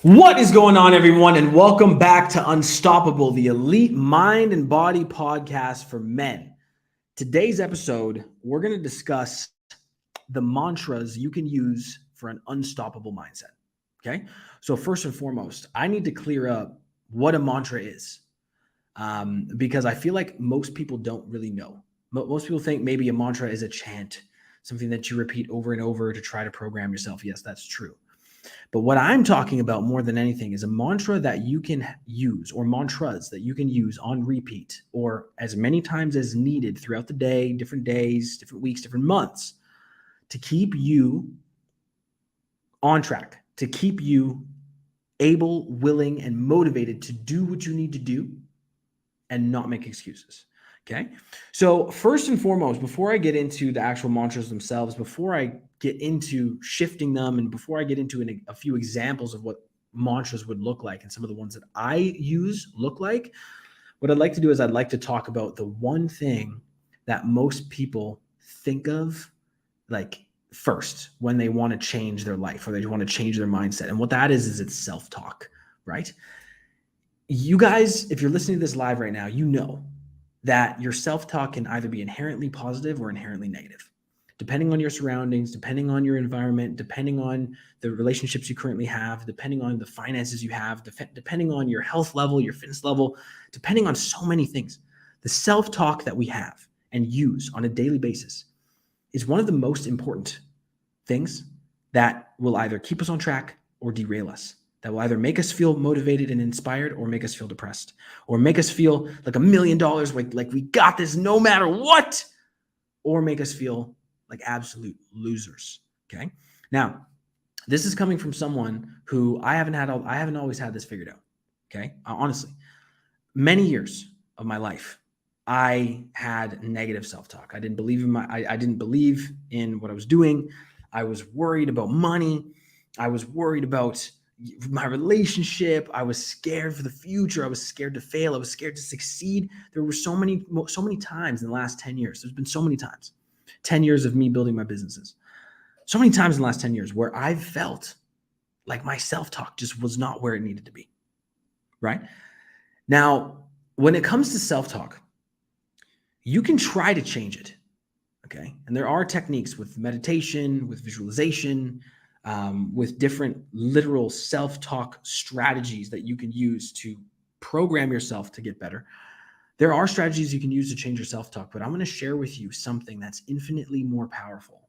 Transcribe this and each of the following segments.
What is going on, everyone, and welcome back to Unstoppable, the elite mind and body podcast for men. Today's episode, we're going to discuss the mantras you can use for an unstoppable mindset. Okay. So, first and foremost, I need to clear up what a mantra is because I feel like most people don't really know. Most people think maybe a mantra is a chant, something that you repeat over and over to try to program yourself. Yes, that's true. But what I'm talking about more than anything is a mantra that you can use, or mantras that you can use on repeat or as many times as needed throughout the day, different days, different weeks, different months, to keep you on track, to keep you able, willing, and motivated to do what you need to do and not make excuses. Okay. So, first and foremost, before I get into the actual mantras themselves, before I get into shifting them, and before I get into a few examples of what mantras would look like and some of the ones that I use look like, what I'd like to do is I'd like to talk about the one thing that most people think of like first when they want to change their life or they want to change their mindset. And what that is it's self-talk, right? You guys, if you're listening to this live right now, you know that your self-talk can either be inherently positive or inherently negative, depending on your surroundings, depending on your environment, depending on the relationships you currently have, depending on the finances you have, depending on your health level, your fitness level, depending on so many things. The self-talk that we have and use on a daily basis is one of the most important things that will either keep us on track or derail us. That will either make us feel motivated and inspired or make us feel depressed or make us feel like $1 million, like we got this no matter what, or make us feel like absolute losers. Okay. Now, this is coming from someone who I haven't always had this figured out. Okay. Honestly, many years of my life, I had negative self-talk. I didn't believe in what I was doing. I was worried about money. I was worried about my relationship. I was scared for the future. I was scared to fail. I was scared to succeed. There were so many times in the last 10 years. There's been so many times, 10 years of me building my businesses. So many times in the last 10 years where I've felt like my self-talk just was not where it needed to be. Right? Now, when it comes to self-talk, you can try to change it. Okay. And there are techniques with meditation, with visualization, with different literal self-talk strategies that you can use to program yourself to get better. There are strategies you can use to change your self-talk, but I'm going to share with you something that's infinitely more powerful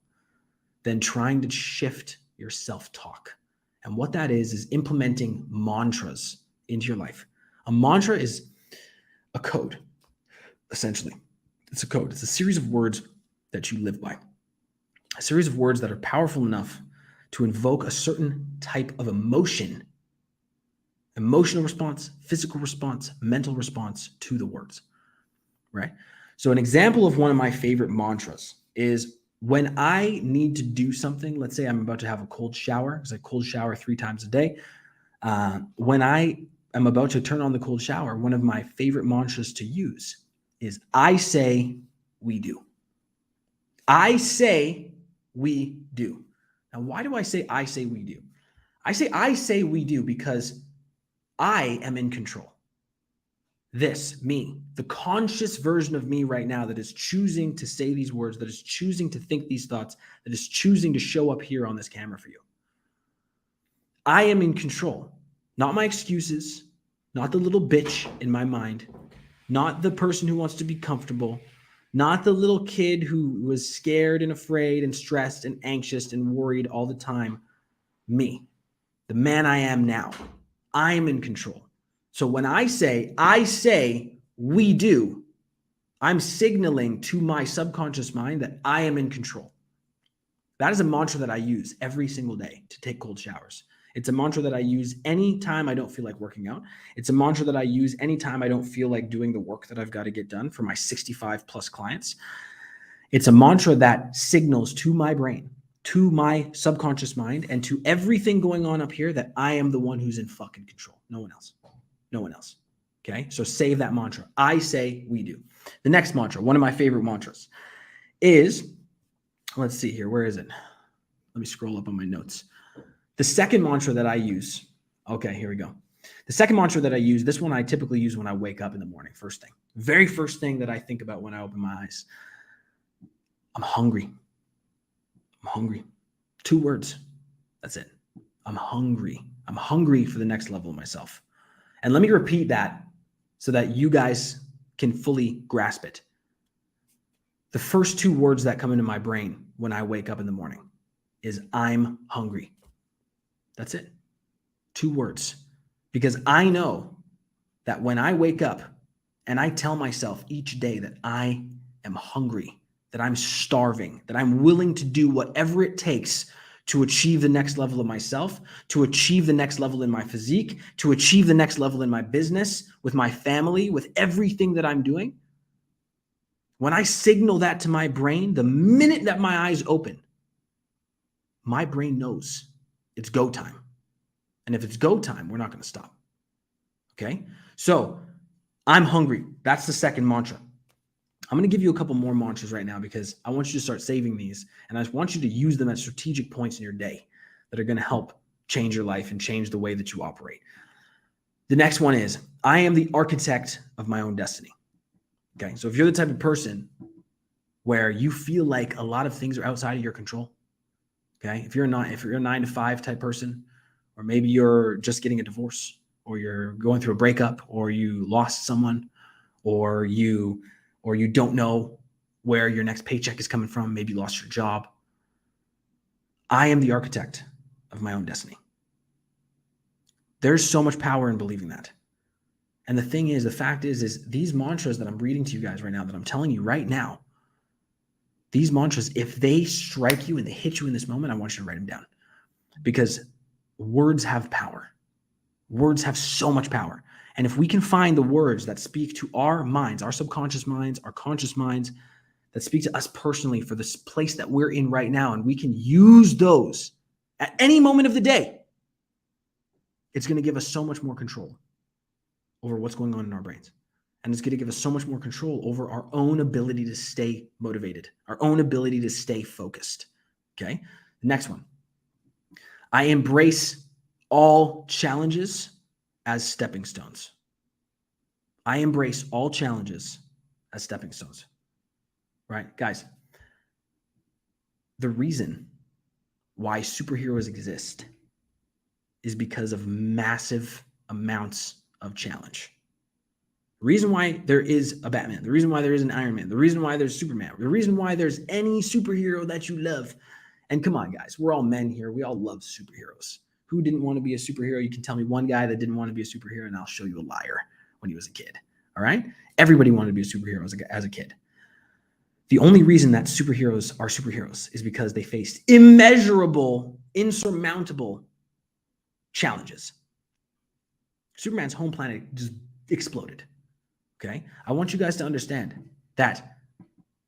than trying to shift your self-talk. And what that is implementing mantras into your life. A mantra is a code, essentially. It's a code. It's a series of words that you live by. A series of words that are powerful enough to invoke a certain type of emotional response, physical response, mental response to the words, right? So an example of one of my favorite mantras is when I need to do something. Let's say I'm about to have a cold shower, because I cold shower 3 times a day. When I am about to turn on the cold shower, one of my favorite mantras to use is I say, we do. I say, we do. Now, why do I say, we do? I say, we do because I am in control. This, me, the conscious version of me right now that is choosing to say these words, that is choosing to think these thoughts, that is choosing to show up here on this camera for you. I am in control, not my excuses, not the little bitch in my mind, not the person who wants to be comfortable, not the little kid who was scared and afraid and stressed and anxious and worried all the time. Me, the man I am now. I'm in control. So when I say, we do, I'm signaling to my subconscious mind that I am in control. That is a mantra that I use every single day to take cold showers. It's a mantra that I use anytime I don't feel like working out. It's a mantra that I use anytime I don't feel like doing the work that I've got to get done for my 65 plus clients. It's a mantra that signals to my brain, to my subconscious mind, and to everything going on up here that I am the one who's in fucking control. No one else. No one else. Okay? So save that mantra. I say, we do. The next mantra, one of my favorite mantras, is, let's see here. Where is it? Let me scroll up on my notes. The second mantra that I use Okay, here we go. The second mantra that I use, this one I typically use when I wake up in the morning, first thing. Very first thing that I think about when I open my eyes. I'm hungry. I'm hungry. 2 words. That's it. I'm hungry. I'm hungry for the next level of myself. And let me repeat that so that you guys can fully grasp it. The first 2 words that come into my brain when I wake up in the morning is I'm hungry. That's it. 2 words. Because I know that when I wake up and I tell myself each day that I am hungry, that I'm starving, that I'm willing to do whatever it takes to achieve the next level of myself, to achieve the next level in my physique, to achieve the next level in my business, with my family, with everything that I'm doing. When I signal that to my brain, the minute that my eyes open, my brain knows it's go time. And if it's go time, we're not going to stop. Okay? So I'm hungry. That's the second mantra. I'm going to give you a couple more mantras right now because I want you to start saving these. And I want you to use them at strategic points in your day that are going to help change your life and change the way that you operate. The next one is, I am the architect of my own destiny. Okay? So if you're the type of person where you feel like a lot of things are outside of your control, okay? If you're a 9-to-5 type person, or maybe you're just getting a divorce, or you're going through a breakup, or you lost someone, or you don't know where your next paycheck is coming from, maybe you lost your job. I am the architect of my own destiny. There's so much power in believing that. And the fact is these mantras that I'm reading to you guys right now, that I'm telling you right now, these mantras, if they strike you and they hit you in this moment, I want you to write them down, because words have power. Words have so much power. And if we can find the words that speak to our minds, our subconscious minds, our conscious minds, that speak to us personally for this place that we're in right now, and we can use those at any moment of the day, it's going to give us so much more control over what's going on in our brains. And it's going to give us so much more control over our own ability to stay motivated, our own ability to stay focused. Okay. The next one. I embrace all challenges as stepping stones. I embrace all challenges as stepping stones. Right? Guys, the reason why superheroes exist is because of massive amounts of challenge. The reason why there is a Batman, the reason why there is an Iron Man, the reason why there's Superman, the reason why there's any superhero that you love. And come on, guys, we're all men here. We all love superheroes. Who didn't want to be a superhero? You can tell me one guy that didn't want to be a superhero, and I'll show you a liar when he was a kid. All right? Everybody wanted to be a superhero as a kid. The only reason that superheroes are superheroes is because they faced immeasurable, insurmountable challenges. Superman's home planet just exploded. Okay? I want you guys to understand that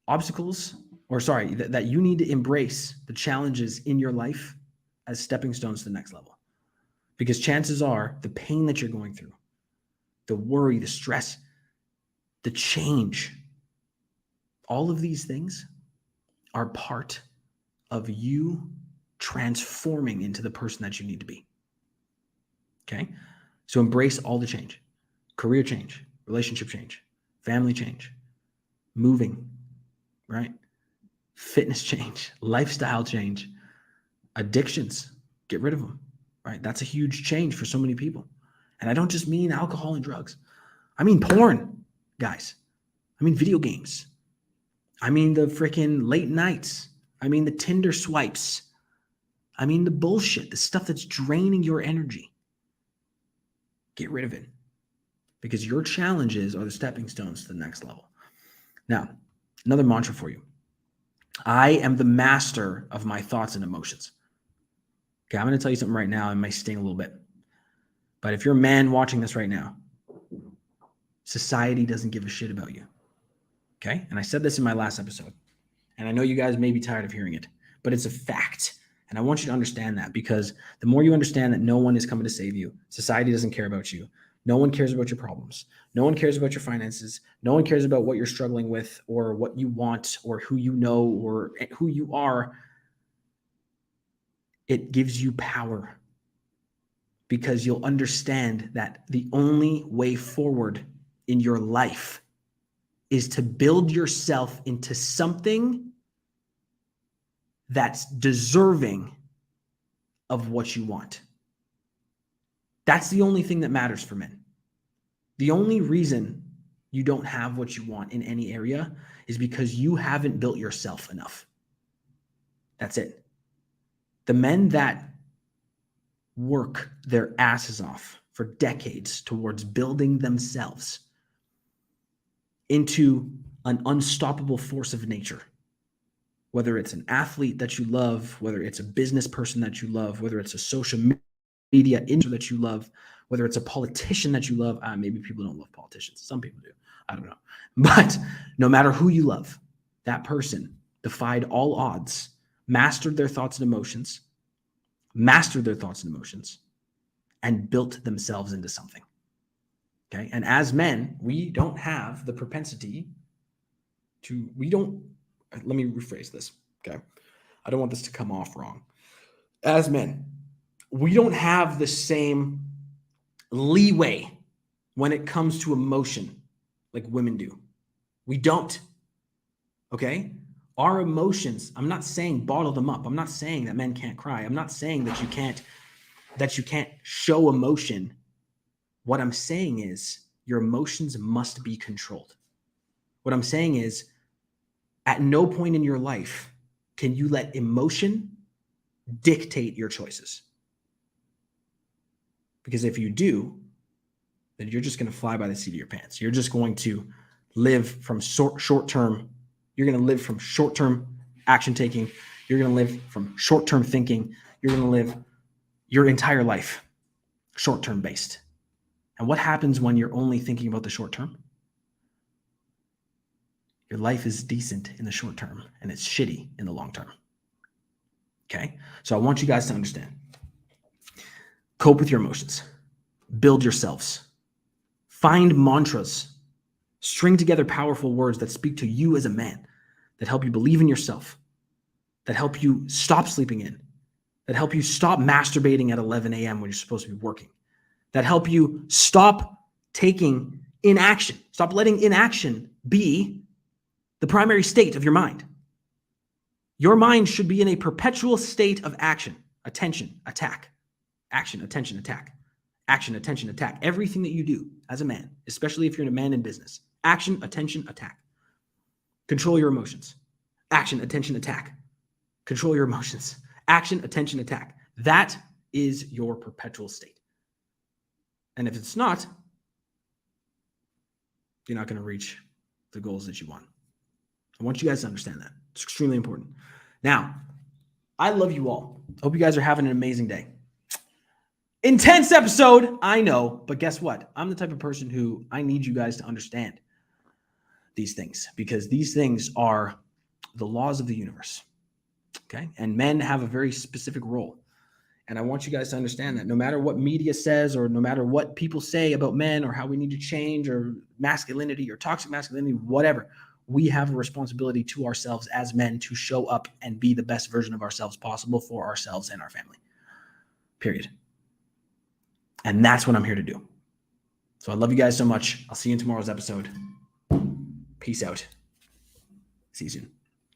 that you need to embrace the challenges in your life as stepping stones to the next level. Because chances are the pain that you're going through, the worry, the stress, the change, all of these things are part of you transforming into the person that you need to be. Okay? So embrace all the change. Career change, relationship change, family change, moving, right? Fitness change, lifestyle change, addictions, get rid of them, right? That's a huge change for so many people. And I don't just mean alcohol and drugs. I mean porn, guys. I mean video games. I mean the freaking late nights. I mean the Tinder swipes. I mean the bullshit, the stuff that's draining your energy. Get rid of it, because your challenges are the stepping stones to the next level. Now, another mantra for you. I am the master of my thoughts and emotions. Okay, I'm going to tell you something right now. It might sting a little bit. But if you're a man watching this right now, society doesn't give a shit about you. Okay? And I said this in my last episode. And I know you guys may be tired of hearing it, but it's a fact. And I want you to understand that, because the more you understand that no one is coming to save you, society doesn't care about you. No one cares about your problems. No one cares about your finances. No one cares about what you're struggling with, or what you want, or who you know, or who you are. It gives you power. because you'll understand that the only way forward in your life is to build yourself into something that's deserving of what you want. That's the only thing that matters for men. The only reason you don't have what you want in any area is because you haven't built yourself enough. That's it. The men that work their asses off for decades towards building themselves into an unstoppable force of nature, whether it's an athlete that you love, whether it's a business person that you love, whether it's a social media influencer that you love, whether it's a politician that you love. Maybe people don't love politicians. Some people do. I don't know. But no matter who you love, that person defied all odds, mastered their thoughts and emotions, and built themselves into something. Okay. And as men, we don't have the propensity let me rephrase this. Okay. I don't want this to come off wrong. As men, we don't have the same leeway when it comes to emotion like women do. We don't. Okay. Our emotions, I'm not saying bottle them up. I'm not saying that men can't cry. I'm not saying that you can't show emotion. What I'm saying is your emotions must be controlled. What I'm saying is at no point in your life can you let emotion dictate your choices. Because if you do, then you're just going to fly by the seat of your pants. You're just going to live from short-term. You're going to live from short-term action taking. You're going to live from short-term thinking. You're going to live your entire life short-term based. And what happens when you're only thinking about the short term? Your life is decent in the short term and it's shitty in the long term. Okay? So I want you guys to understand. Cope with your emotions. Build yourselves. Find mantras. String together powerful words that speak to you as a man, that help you believe in yourself, that help you stop sleeping in, that help you stop masturbating at 11 a.m. when you're supposed to be working, that help you stop taking inaction, stop letting inaction be the primary state of your mind. Your mind should be in a perpetual state of action, attention, attack, action, attention, attack, action, attention, attack. Everything that you do as a man, especially if you're a man in business, action, attention, attack. Control your emotions. Action, attention, attack. Control your emotions. Action, attention, attack. That is your perpetual state. And if it's not, you're not going to reach the goals that you want. I want you guys to understand that. It's extremely important. Now, I love you all. Hope you guys are having an amazing day. Intense episode, I know, but guess what? I'm the type of person who I need you guys to understand these things because these things are the laws of the universe. Okay? And men have a very specific role. And I want you guys to understand that no matter what media says or no matter what people say about men or how we need to change or masculinity or toxic masculinity, whatever, we have a responsibility to ourselves as men to show up and be the best version of ourselves possible for ourselves and our family. Period. And that's what I'm here to do. So I love you guys so much. I'll see you in tomorrow's episode. Peace out. See you soon.